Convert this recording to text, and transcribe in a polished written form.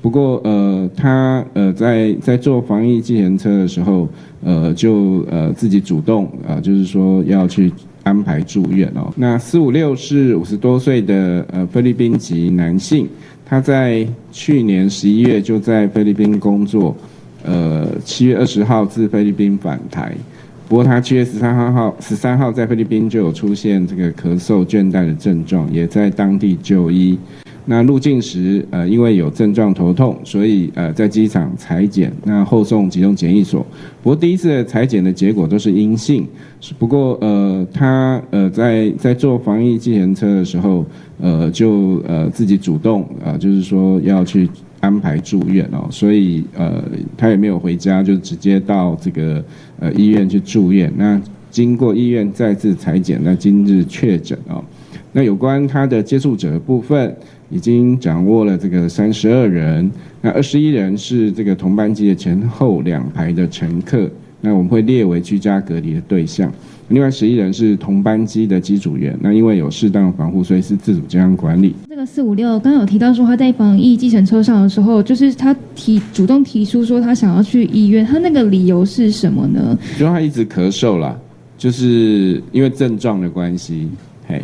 不过他在做防疫计程车的时候，就自己主动就是说要去安排住院哦。那456是50多岁的菲律宾籍男性，他在去年11月就在菲律宾工作，7月20号自菲律宾返台。不过他7月13号在菲律宾就有出现这个咳嗽、倦怠的症状，也在当地就医。那入境时，因为有症状头痛，所以在机场采检，那后送集中检疫所。不过第一次的采检的结果都是阴性。不过他在做防疫计程车的时候，就自己主动就是说要去安排住院哦，所以他也没有回家，就直接到这个医院去住院。那经过医院再次采检，那今日确诊哦。那有关他的接触者的部分，已经掌握了这个32人，那21人是这个同班机的前后2排的乘客，那我们会列为居家隔离的对象。另外11人是同班机的机组员，那因为有适当防护，所以是自主健康管理。这个456刚刚有提到说他在防疫计程车上的时候，就是他主动提出说他想要去医院，他那个理由是什么呢？就他一直咳嗽啦，就是因为症状的关系，嘿。